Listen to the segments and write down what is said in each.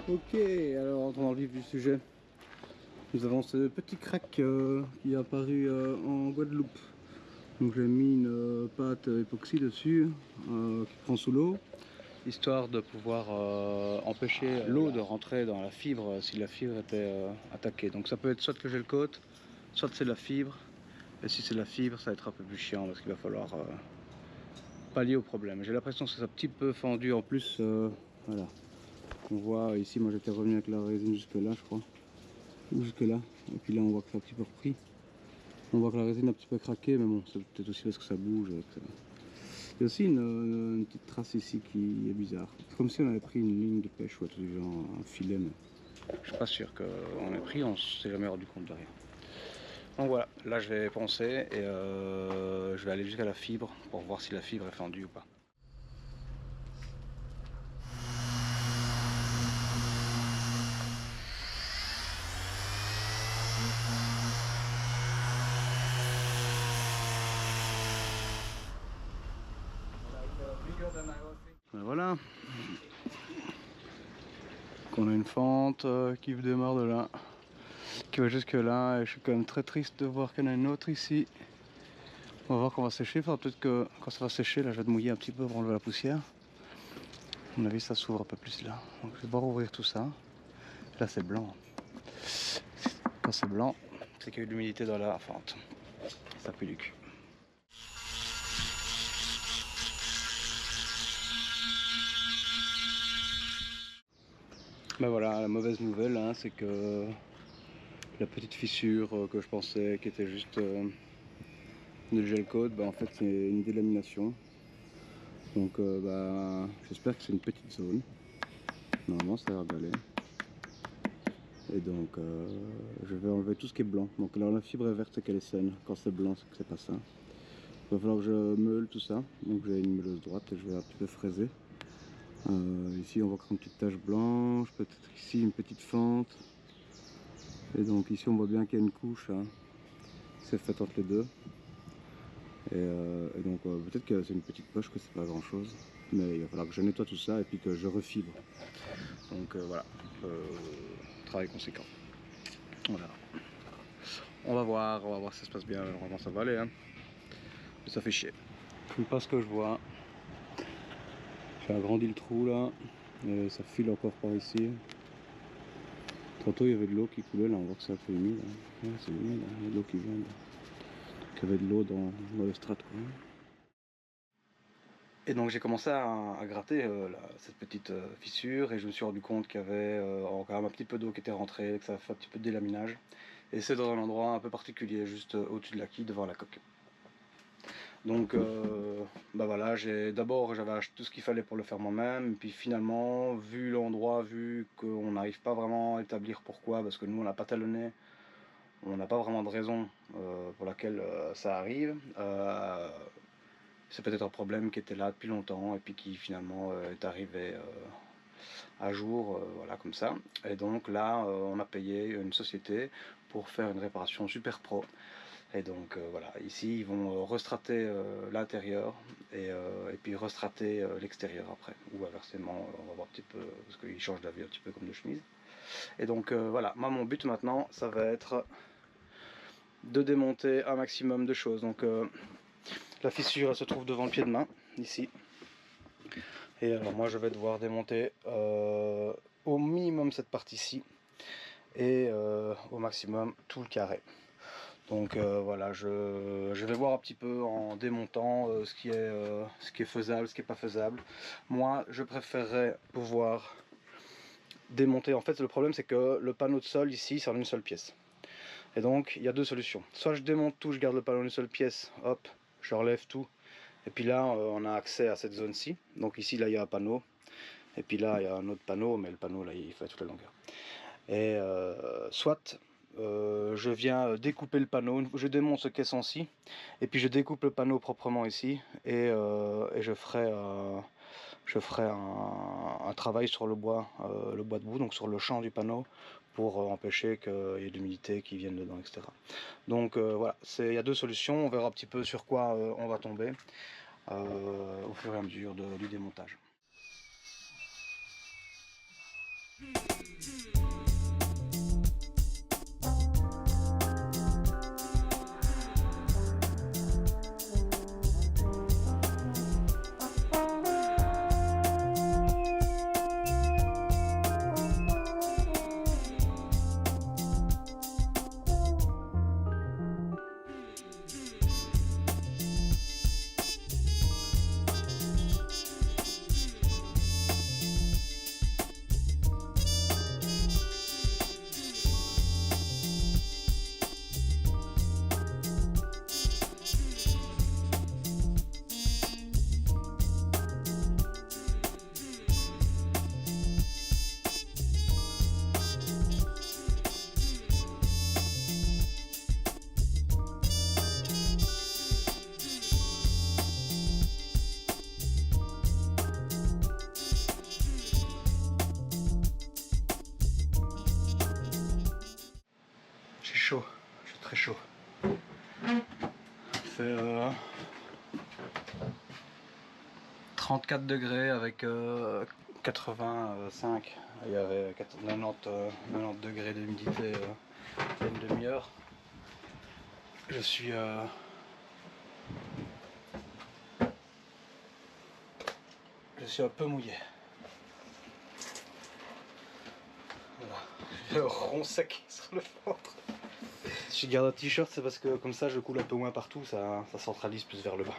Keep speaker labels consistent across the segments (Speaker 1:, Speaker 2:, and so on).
Speaker 1: Ok, alors entrons dans le vif du sujet. Nous avons ce petit crack qui est apparu en Guadeloupe. Donc j'ai mis une pâte époxy dessus qui prend sous l'eau, histoire de pouvoir empêcher l'eau de rentrer dans la fibre si la fibre était attaquée. Donc ça peut être soit que j'ai le côte, soit c'est de la fibre. Et si c'est de la fibre, ça va être un peu plus chiant parce qu'il va falloir pallier au problème. J'ai l'impression que c'est un petit peu fendu en plus. Voilà. On voit ici, moi j'étais revenu avec la résine jusque là, je crois. Jusque là. Et puis là, on voit que c'est un petit peu repris. On voit que la résine a un petit peu craqué, mais bon, c'est peut-être aussi parce que ça bouge. Il y a aussi une petite trace ici qui est bizarre. C'est comme si on avait pris une ligne de pêche ou un truc genre un filet, mais je suis pas sûr qu'on ait pris, on s'est jamais rendu compte de rien. Donc voilà, là je vais poncer et je vais aller jusqu'à la fibre pour voir si la fibre est fendue ou pas. Voilà, qu'on a une fente qui démarre de là, qui va jusque là, et je suis quand même très triste de voir qu'il y en a une autre ici. On va voir qu'on va sécher, il faudra peut-être que quand ça va sécher, là je vais te mouiller un petit peu pour enlever la poussière. À mon avis ça s'ouvre un peu plus là, donc je vais devoir ouvrir tout ça. Là c'est blanc, quand c'est blanc, c'est qu'il y a eu de l'humidité dans la fente, ça pue du cul. Ben voilà, la mauvaise nouvelle, hein, c'est que la petite fissure que je pensais qui était juste de gel coat, ben en fait c'est une délamination. Donc j'espère que c'est une petite zone. Normalement ça a l'air d'aller. Et donc je vais enlever tout ce qui est blanc. Donc alors la fibre est verte, c'est qu'elle est saine. Quand c'est blanc, c'est que c'est pas ça. Il va falloir que je meule tout ça. Donc j'ai une meuleuse droite et je vais un petit peu fraiser. Ici on voit une petite tache blanche, peut-être ici une petite fente. Et donc ici on voit bien qu'il y a une couche hein, qui s'est faite entre les deux. Et donc peut-être que c'est une petite poche, que c'est pas grand chose. Mais il va falloir que je nettoie tout ça et puis que je refibre. Donc voilà, travail conséquent. Voilà. On va voir si ça se passe bien. Normalement ça va aller hein. Mais ça fait chier. Je ne sais pas ce que je vois. J'ai agrandi le trou là. Et ça file encore par ici. Tantôt il y avait de l'eau qui coulait là, on voit que c'est un peu humide. Hein. Ouais, c'est humide, hein. Il y a de l'eau qui vient. Il y avait de l'eau dans le strat quoi. Et donc j'ai commencé à gratter cette petite fissure et je me suis rendu compte qu'il y avait encore un petit peu d'eau qui était rentrée, que ça a fait un petit peu de délaminage. Et c'est dans un endroit un peu particulier, juste au-dessus de la quille, devant la coque. Donc voilà, d'abord j'avais acheté tout ce qu'il fallait pour le faire moi-même, et puis finalement, vu l'endroit, vu qu'on n'arrive pas vraiment à établir pourquoi, parce que nous on n'a pas talonné, on n'a pas vraiment de raison pour laquelle ça arrive. C'est peut-être un problème qui était là depuis longtemps et puis qui finalement est arrivé à jour, voilà comme ça. Et donc là, on a payé une société pour faire une réparation super pro. Et donc voilà, ici ils vont restrater l'intérieur et puis restrater l'extérieur après. Ou inversement, on va voir un petit peu, parce qu'ils changent d'avis un petit peu comme de chemise. Et donc voilà, moi mon but maintenant, ça va être de démonter un maximum de choses. Donc la fissure elle se trouve devant le pied de main, ici. Et alors moi je vais devoir démonter au minimum cette partie-ci et au maximum tout le carré. Donc voilà, je vais voir un petit peu en démontant ce qui est faisable, ce qui n'est pas faisable. Moi je préférerais pouvoir démonter, en fait le problème c'est que le panneau de sol ici c'est en une seule pièce. Et donc il y a deux solutions. Soit je démonte tout, je garde le panneau en une seule pièce, hop, je relève tout. Et puis là on a accès à cette zone-ci. Donc ici là il y a un panneau. Et puis là il y a un autre panneau, mais le panneau là il fait toute la longueur. Et soit je viens découper le panneau, je démonte ce caisson-ci, et puis je découpe le panneau proprement ici, et je ferai un travail sur le bois debout, donc sur le champ du panneau, pour empêcher qu'il y ait de l'humidité qui vienne dedans, etc. Donc voilà, il y a deux solutions, on verra un petit peu sur quoi on va tomber au fur et à mesure du démontage. très chaud. C'est 34 degrés avec 85. Il y avait 90 degrés d'humidité il y a une demi-heure. Je suis un peu mouillé. Voilà. J'ai le rond sec sur le ventre. Si je garde un t-shirt, c'est parce que comme ça je coule un peu moins partout, ça centralise plus vers le bas.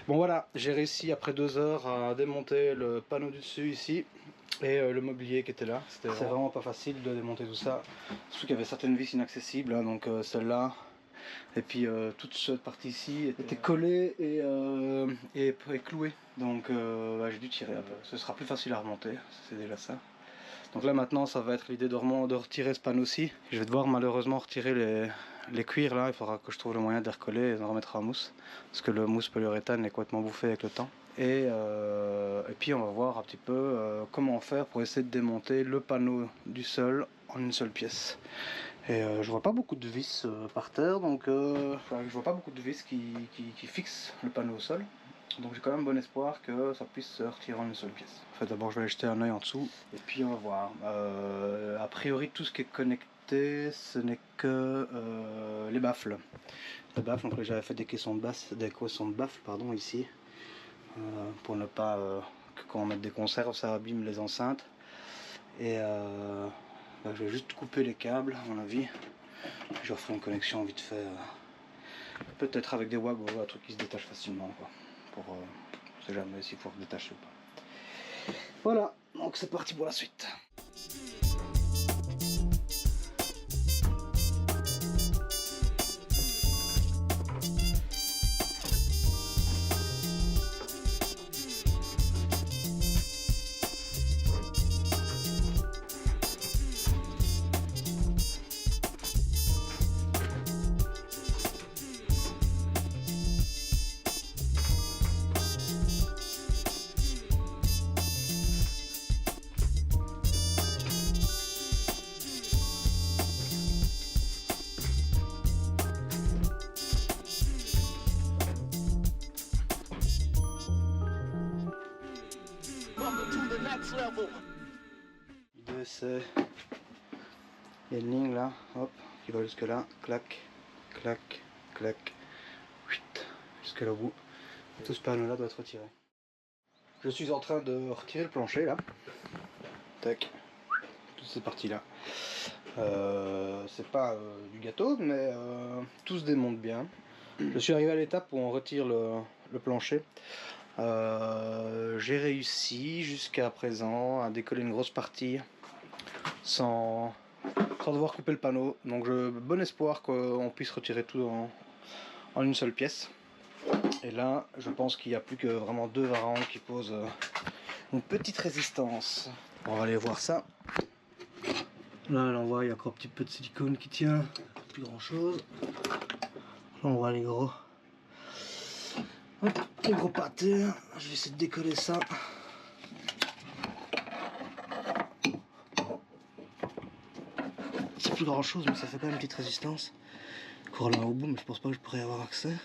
Speaker 1: Bon voilà, j'ai réussi après 2 heures à démonter le panneau du dessus ici et le mobilier qui était là. C'était vraiment pas facile de démonter tout ça, surtout qu'il y avait certaines vis inaccessibles, hein, donc celle-là et puis toute cette partie ici était collée et clouée, donc bah, j'ai dû tirer un peu. Ce sera plus facile à remonter, c'est déjà ça. Donc là maintenant ça va être l'idée de retirer ce panneau-ci. Je vais devoir malheureusement retirer les cuirs là, il faudra que je trouve le moyen de les recoller et de remettre en mousse. Parce que le mousse polyuréthane est complètement bouffé avec le temps. Et puis on va voir un petit peu comment faire pour essayer de démonter le panneau du sol en une seule pièce. Et je vois pas beaucoup de vis par terre, donc je vois pas beaucoup de vis qui fixent le panneau au sol. Donc j'ai quand même bon espoir que ça puisse se retirer en une seule pièce. En fait, d'abord je vais aller jeter un œil en dessous et puis on va voir. A priori tout ce qui est connecté, ce n'est que les baffles. Les baffles, donc j'avais fait des caissons de baffles pardon, ici, pour ne pas que quand on met des conserves ça abîme les enceintes. Et bah, je vais juste couper les câbles à mon avis. Je referai une connexion vite fait. Peut-être avec des wags ou un truc qui se détache facilement, quoi. Pour on sait jamais s'il faut détacher ou pas. Voilà, donc c'est parti pour la suite. L'idée c'est il y a une ligne là, hop, qui va jusque là, clac, clac, clac, jusque là au bout. Tout ce panneau là doit être retiré. Je suis en train de retirer le plancher là. Tac, toute cette partie là. C'est pas du gâteau, mais tout se démonte bien. Je suis arrivé à l'étape où on retire le plancher. J'ai réussi jusqu'à présent à décoller une grosse partie sans devoir couper le panneau. Donc bon espoir qu'on puisse retirer tout en une seule pièce. Et là, je pense qu'il n'y a plus que vraiment 2 varangues qui posent une petite résistance. On va aller voir ça. Là, on voit, il y a encore un petit peu de silicone qui tient, plus grand chose. Là, on voit les gros. Hop, les gros pâtés. Je vais essayer de décoller ça. C'est plus grand chose, mais ça fait quand même une petite résistance. Encore là au bout, mais je pense pas que je pourrais avoir accès.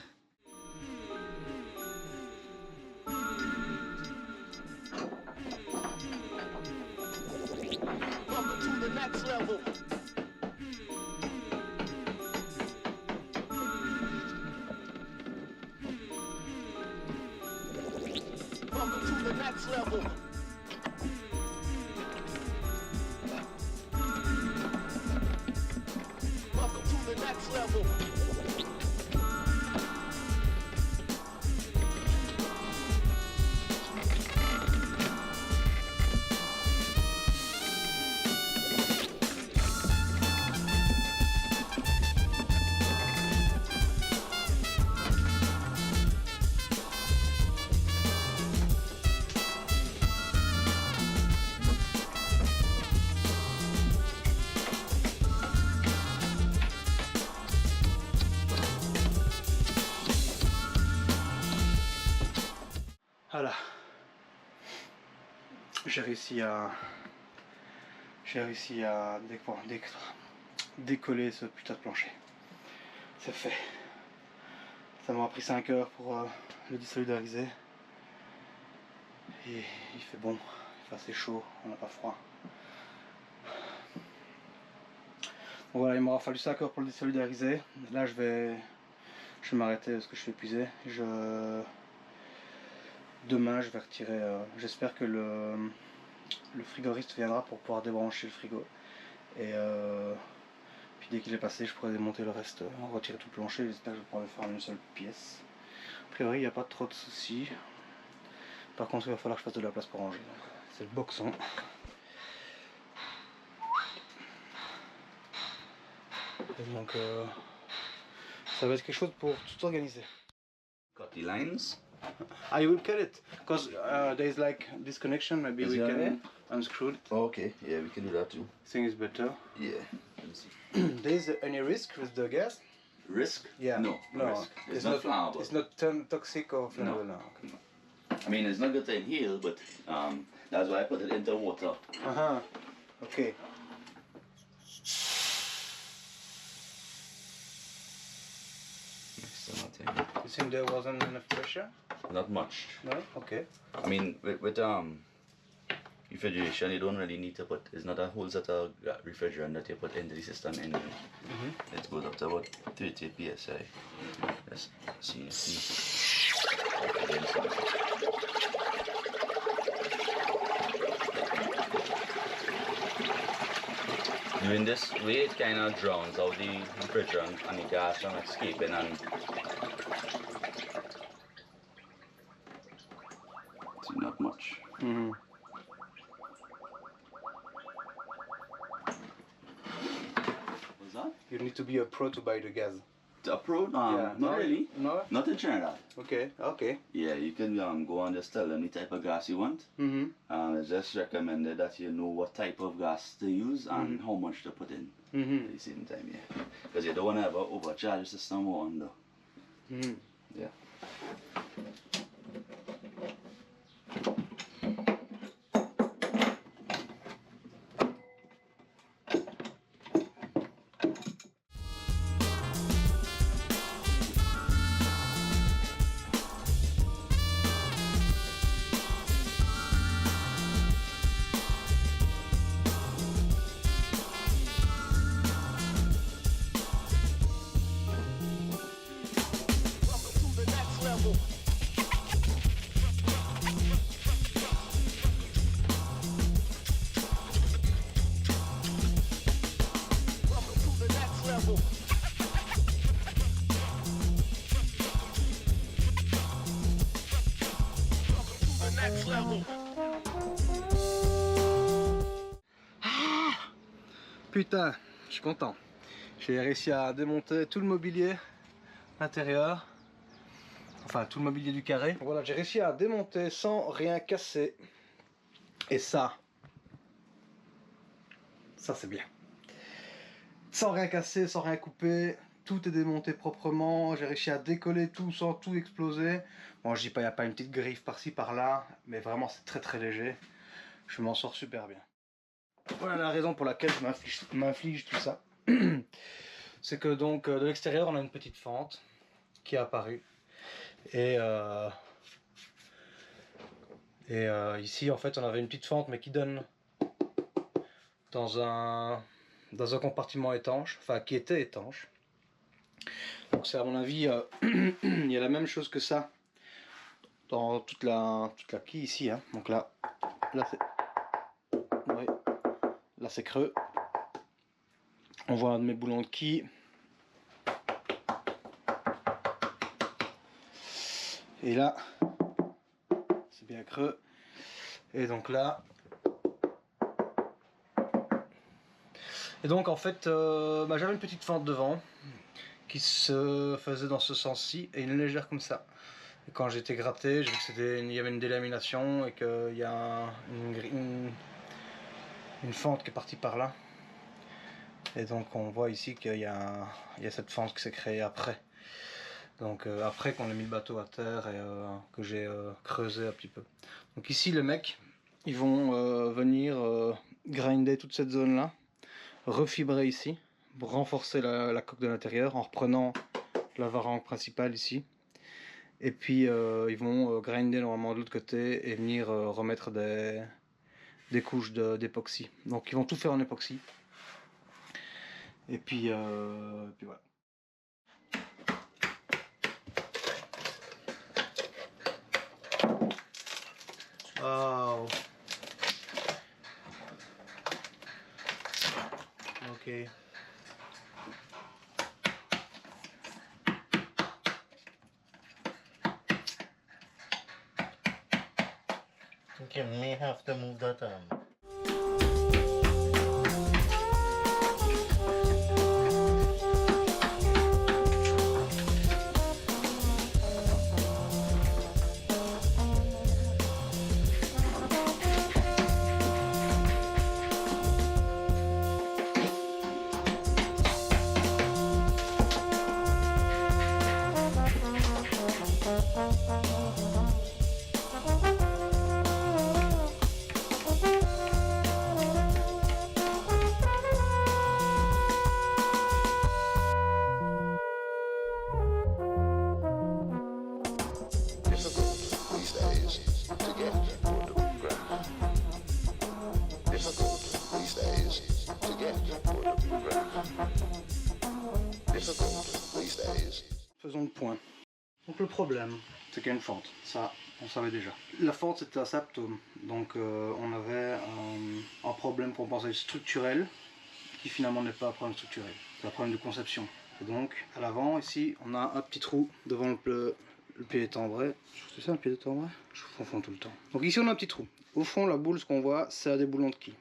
Speaker 1: Voilà, j'ai réussi à décoller ce putain de plancher. c'est fait. Ça m'a pris 5 heures pour le désolidariser. Et il fait bon, il fait assez chaud, on n'a pas froid. Donc voilà, il m'aura fallu 5 heures pour le désolidariser. Là je vais m'arrêter parce que je suis épuisé. Demain je vais retirer, j'espère que le frigoriste viendra pour pouvoir débrancher le frigo. Et puis dès qu'il est passé, je pourrai démonter le reste, retirer tout le plancher. J'espère que je pourrai le faire en une seule pièce. A priori il n'y a pas trop de soucis. Par contre il va falloir que je fasse de la place pour ranger. C'est le boxon. Et donc ça va être quelque chose pour tout organiser.
Speaker 2: Cut the lines.
Speaker 1: I will cut it because there is like this connection. Maybe we can unscrew it.
Speaker 2: Oh, okay, yeah, we can do that too.
Speaker 1: I think it's better.
Speaker 2: Yeah, let's see.
Speaker 1: There is any risk with the gas?
Speaker 2: Risk?
Speaker 1: Yeah.
Speaker 2: No, no risk. It's not flammable.
Speaker 1: It's not toxic or flammable. No. Okay.
Speaker 2: I mean, it's not going to inhale, but that's why I put it into water.
Speaker 1: Okay.
Speaker 2: Still not in.
Speaker 1: You think there wasn't enough pressure?
Speaker 2: Not much.
Speaker 1: No? Okay.
Speaker 2: I mean, with refrigeration, you don't really need to put, it's not a whole set of refrigerant that you put into the system anyway. It goes up to about 30 psi. Let's see. Doing this way, it kind of drowns out the refrigerant and the gas from escaping, and it's not much. What's that?
Speaker 1: You need to be a pro to buy the gas.
Speaker 2: A pro? Not
Speaker 1: no,
Speaker 2: really.
Speaker 1: No?
Speaker 2: Not in Trinidad.
Speaker 1: Okay.
Speaker 2: Yeah, you can go and just tell them the type of gas you want. It's just recommended that you know what type of gas to use and how much to put in at the same time, yeah. Because you don't want to ever overcharge the system or under. Yeah.
Speaker 1: Putain, je suis content. J'ai réussi à démonter tout le mobilier intérieur. Enfin, tout le mobilier du carré. Voilà, j'ai réussi à démonter sans rien casser. Et ça c'est bien. Sans rien casser, sans rien couper. Tout est démonté proprement. J'ai réussi à décoller tout sans tout exploser. Bon, je dis pas, il n'y a pas une petite griffe par-ci par-là. Mais vraiment, c'est très très léger. Je m'en sors super bien. Voilà la raison pour laquelle je m'inflige tout ça. C'est que donc de l'extérieur on a une petite fente qui est apparue. Et ici en fait on avait une petite fente mais qui donne dans un compartiment étanche, enfin qui était étanche. Donc c'est à mon avis, il y a la même chose que ça dans toute la quille ici. Hein. Donc là c'est... Oui. Là c'est creux. On voit un de mes boulons de quille. Et là, c'est bien creux. Et donc là. Et donc en fait, j'avais une petite fente devant qui se faisait dans ce sens-ci et une légère comme ça. Et quand j'étais gratté, j'ai vu qu'il y avait une délamination et qu'il y a une fente qui est partie par là. Et donc on voit ici qu'il y a cette fente qui s'est créée après. Donc après qu'on ait mis le bateau à terre et que j'ai creusé un petit peu. Donc ici les mecs, ils vont venir grinder toute cette zone là, refibrer ici, pour renforcer la coque de l'intérieur en reprenant la varangue principale ici. Et puis ils vont grinder normalement de l'autre côté et venir remettre des couches d'époxy. Donc ils vont tout faire en époxy. Et puis voilà. Wow. Ok.
Speaker 3: I think you may have to move that arm.
Speaker 1: Faisons le point. Donc le problème, c'est qu'il y a une fente. Ça, on savait déjà. La fente, c'était un septum. Donc on avait un problème qu'on pensait structurel, qui finalement n'est pas un problème structurel. C'est un problème de conception. Et donc, à l'avant, ici, on a un petit trou devant le pied étambré. C'est ça, le pied étambré? Je confonds tout le temps. Donc ici, on a un petit trou. Au fond, la boule, ce qu'on voit, c'est un des boulons de quille.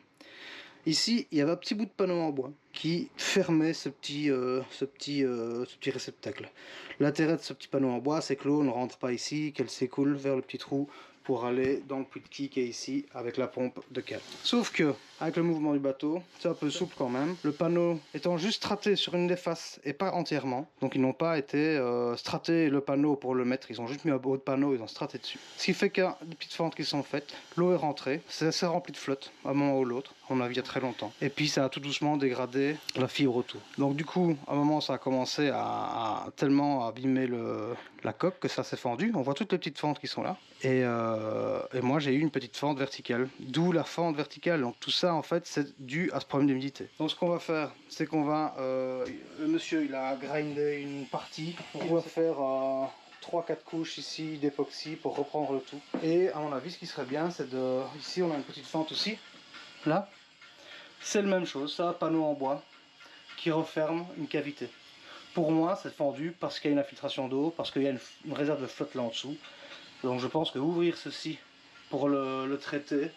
Speaker 1: Ici, il y avait un petit bout de panneau en bois qui fermait ce petit réceptacle. L'intérêt de ce petit panneau en bois, c'est que l'eau ne rentre pas ici, qu'elle s'écoule vers le petit trou pour aller dans le puits de quille qui est ici avec la pompe de cale. Sauf que, avec le mouvement du bateau, c'est un peu souple quand même. Le panneau étant juste straté sur une des faces et pas entièrement, donc ils n'ont pas été straté le panneau pour le mettre, ils ont juste mis un haut de panneau, ils ont straté dessus. Ce qui fait qu'il y a des petites fentes qui sont faites, l'eau est rentrée, c'est rempli de flotte à un moment ou l'autre, à mon avis il y a très longtemps. Et puis ça a tout doucement dégradé la fibre autour. Donc du coup, à un moment ça a commencé à tellement abîmer la coque que ça s'est fendu. On voit toutes les petites fentes qui sont là. Et moi j'ai eu une petite fente verticale, d'où la fente verticale. Donc tout ça en fait c'est dû à ce problème d'humidité. Donc ce qu'on va faire, c'est qu'on va, le monsieur il a grindé une partie, on va faire 3-4 couches ici d'époxy pour reprendre le tout. Et à mon avis ce qui serait bien c'est de, ici on a une petite fente aussi, là, c'est la même chose, ça, un panneau en bois qui referme une cavité. Pour moi c'est fendu parce qu'il y a une infiltration d'eau, parce qu'il y a une réserve de flotte là en dessous. Donc je pense que ouvrir ceci pour le traiter,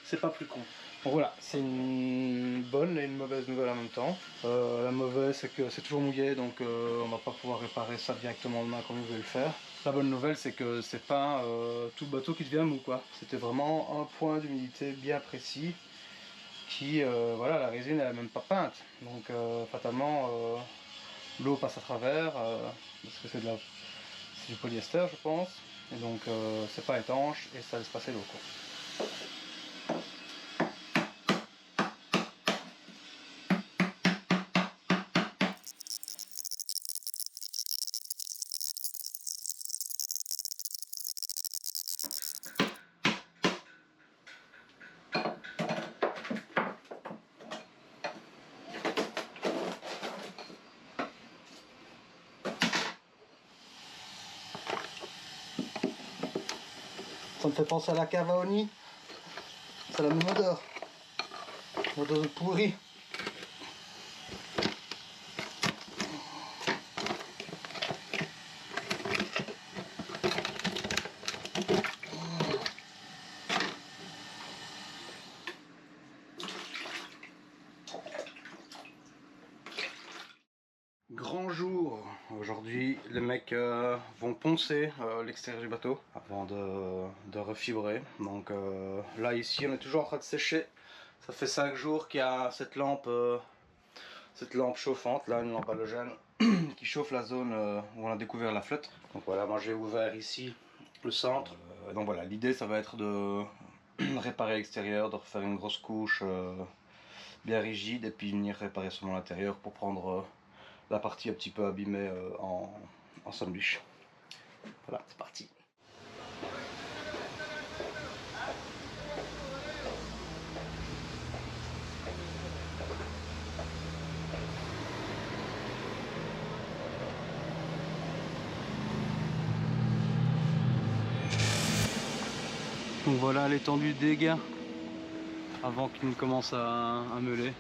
Speaker 1: c'est pas plus con. Donc voilà, c'est une bonne et une mauvaise nouvelle en même temps. La mauvaise c'est que c'est toujours mouillé, donc on va pas pouvoir réparer ça directement demain comme vous voulez le faire. La bonne nouvelle c'est que c'est pas tout le bateau qui devient mou quoi. C'était vraiment un point d'humidité bien précis qui, voilà, la résine elle est même pas peinte. Donc fatalement l'eau passe à travers, parce que c'est du polyester je pense. Et donc c'est pas étanche et ça laisse passer l'eau quoi. Ça me fait penser à la cave à Oni. C'est la même odeur. Odeur de pourri. Grand jour. Aujourd'hui, les mecs vont poncer l'extérieur du bateau avant de refibrer. Donc là, ici, on est toujours en train de sécher. Ça fait 5 jours qu'il y a cette lampe chauffante, là, une lampe halogène, qui chauffe la zone où on a découvert la flotte. Donc voilà, moi j'ai ouvert ici le centre. Donc voilà, l'idée ça va être de réparer l'extérieur, de refaire une grosse couche bien rigide et puis venir réparer seulement l'intérieur pour prendre la partie un petit peu abîmée en sandwich. Voilà, c'est parti. Donc voilà l'étendue de dégâts avant qu'il ne commence à meuler.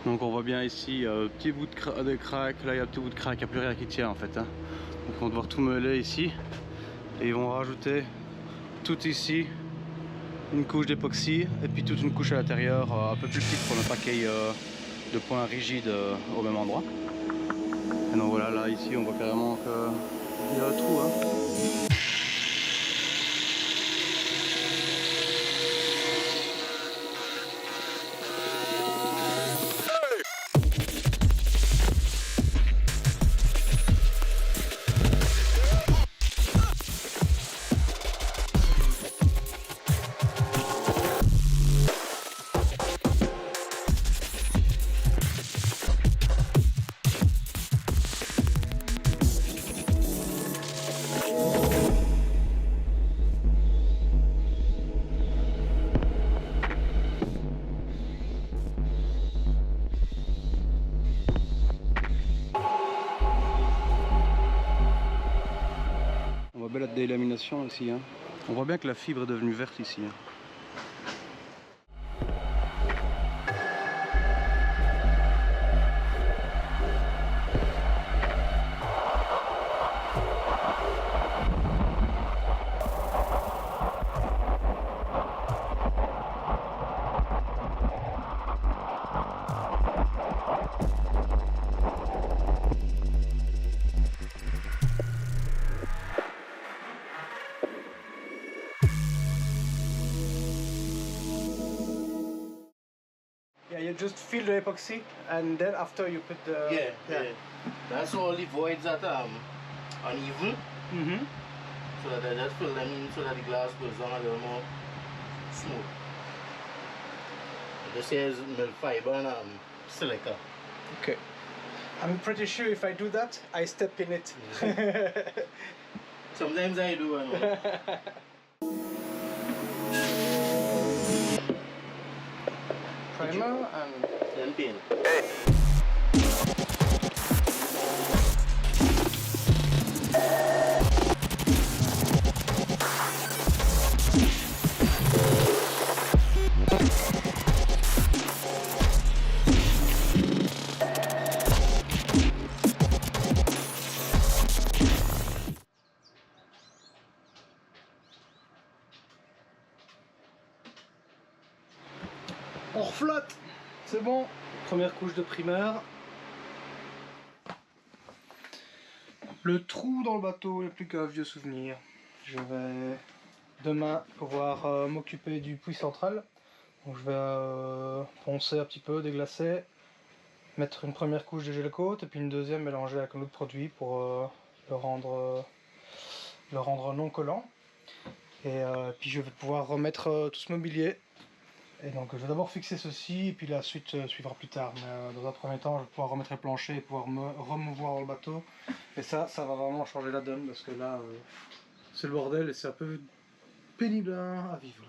Speaker 1: Donc on voit bien ici petit bout de crack, là il y a un petit bout de crack, il n'y a plus rien qui tient en fait. Hein. Donc on va devoir tout meuler ici. Et ils vont rajouter tout ici une couche d'époxy et puis toute une couche à l'intérieur un peu plus petite pour ne pas qu'il y ait de points rigides au même endroit. Et donc voilà, là ici on voit carrément qu'il y a un trou. Hein. On voit bien la délamination ici. Hein. On voit bien que la fibre est devenue verte ici. Hein. Yeah, you just fill the epoxy and then after you put the...
Speaker 3: Yeah. That's all the voids that uneven.
Speaker 1: Mm-hmm.
Speaker 3: So that I just fill them in so that the glass goes down a little more smooth. This here is milk fiber and silica.
Speaker 1: Okay. I'm pretty sure if I do that, I step in it.
Speaker 3: Sometimes I do, I know.
Speaker 1: Primer and
Speaker 3: Then paint.
Speaker 1: on reflotte. C'est bon. Première couche de primer. Le trou dans le bateau n'est plus qu'un vieux souvenir. Je vais demain pouvoir m'occuper du puits central. Donc je vais poncer un petit peu, déglacer, mettre une première couche de gel coat et puis une deuxième mélangée avec un autre produit pour le rendre non collant. Et puis je vais pouvoir remettre tout ce mobilier. Et donc je vais d'abord fixer ceci et puis la suite suivra plus tard. Mais dans un premier temps je vais pouvoir remettre les planchers et pouvoir me remouvoir dans le bateau. Et ça va vraiment changer la donne parce que là c'est le bordel et c'est un peu pénible à vivre.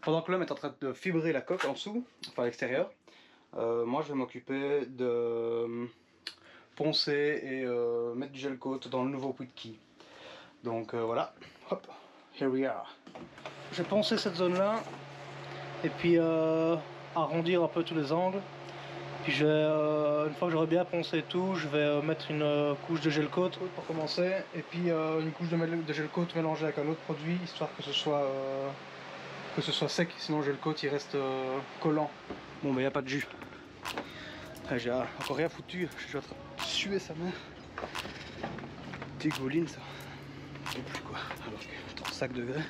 Speaker 1: Pendant que l'homme est en train de fibrer la coque en dessous, enfin à l'extérieur, moi je vais m'occuper de poncer et mettre du gel coat dans le nouveau puits de quille. Donc voilà, hop, here we are. Je vais poncer cette zone là et puis arrondir un peu tous les angles.
Speaker 4: Puis je vais, une fois que j'aurai bien poncé tout, je vais mettre une couche de gel coat pour commencer, et puis une couche de gel coat mélangée avec un autre produit, histoire que ce soit sec, sinon le gel coat il reste collant. Bon mais y a pas de jus. J'ai encore rien foutu, je suis en train de suer sa mère. Dégouline ça. Je sais plus quoi, alors que 35 degrés.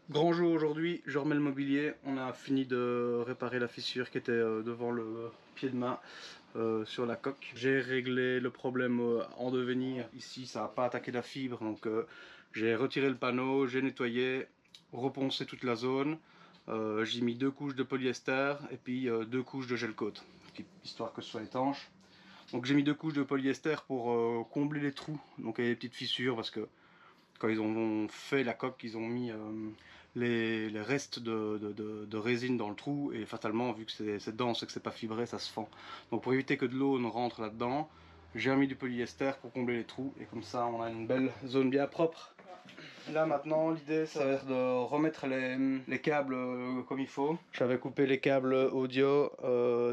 Speaker 4: Grand jour aujourd'hui, je remets le mobilier. On a fini de réparer la fissure qui était devant le pied de main sur la coque. J'ai réglé le problème en devenir. Ici, ça n'a pas attaqué la fibre, donc j'ai retiré le panneau, j'ai nettoyé, reponcé toute la zone. J'ai mis 2 couches de polyester et puis 2 couches de gel coat, histoire que ce soit étanche. Donc j'ai mis 2 couches de polyester pour combler les trous, donc il y a des petites fissures parce que quand ils ont fait la coque, ils ont mis les restes de résine dans le trou et fatalement, vu que c'est dense et que c'est pas fibré, ça se fend. Donc pour éviter que de l'eau ne rentre là-dedans, J'ai remis du polyester pour combler les trous et comme ça on a une belle zone bien propre. Là maintenant l'idée ça va être de remettre les câbles comme il faut. J'avais coupé les câbles audio,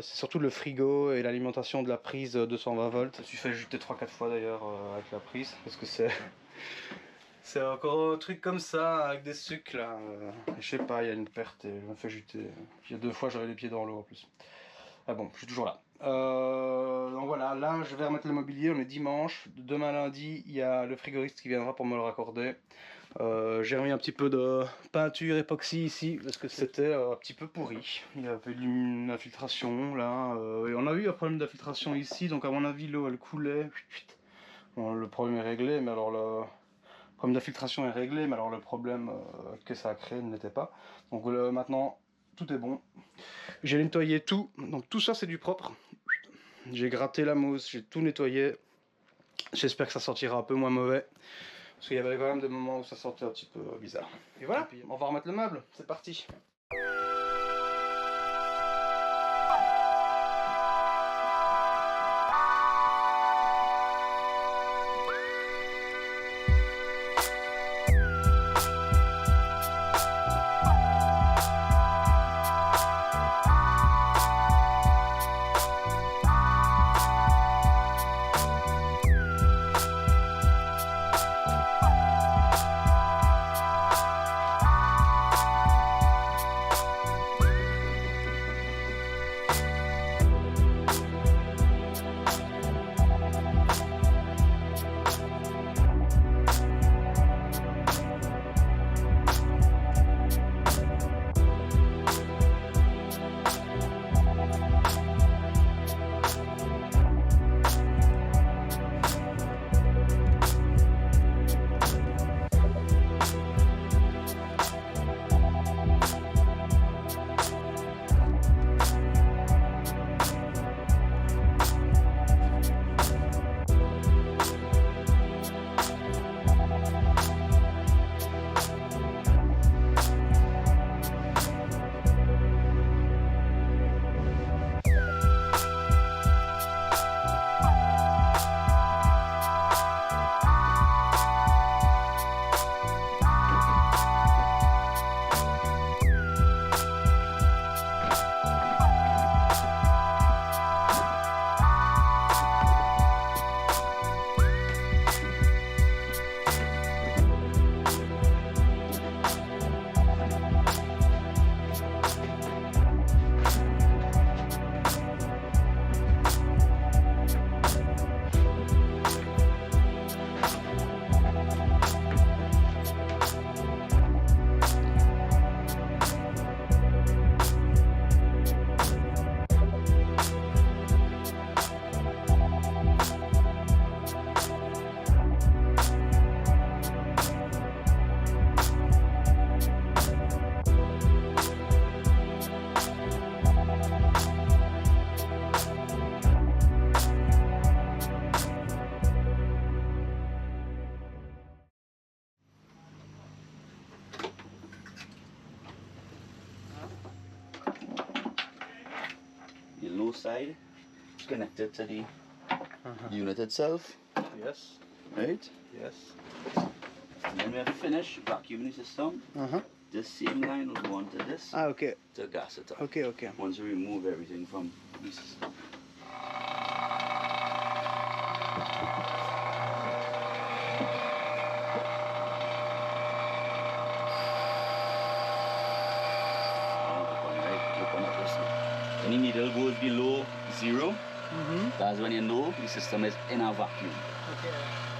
Speaker 4: c'est surtout le frigo et l'alimentation de la prise 220 volts. Je me suis fait jeter 3-4 fois d'ailleurs avec la prise parce que c'est encore un truc comme ça avec des sucres là. Je sais pas, il y a une perte et je me fais jeter. Il y a 2 fois j'avais les pieds dans l'eau en plus. Ah bon, je suis toujours là. Donc voilà, là je vais remettre le mobilier, on est dimanche. Demain lundi, il y a le frigoriste qui viendra pour me le raccorder. J'ai remis un petit peu de peinture époxy ici parce que c'était un petit peu pourri. Il y avait une infiltration là. Et on a eu un problème d'infiltration ici, donc à mon avis l'eau elle coulait. Bon, le problème est réglé, mais alors le problème d'infiltration est réglé, mais alors le problème que ça a créé ne l'était pas. Donc maintenant tout est bon. J'ai nettoyé tout, donc tout ça c'est du propre. J'ai gratté la mousse, j'ai tout nettoyé. J'espère que ça sortira un peu moins mauvais. Parce qu'il y avait quand même des moments où ça sortait un petit peu bizarre. Et voilà, on va remettre le meuble, c'est parti.
Speaker 2: The low side is connected to the unit itself.
Speaker 4: Yes.
Speaker 2: Right?
Speaker 4: Yes.
Speaker 2: And then we have finished vacuuming the system. This same line will go onto this
Speaker 4: Ah ok.
Speaker 2: to gas it up.
Speaker 4: Ok, ok.
Speaker 2: Once we remove everything from the system. Any needle goes below 0, that's when you know the system is in a vacuum.
Speaker 4: Okay.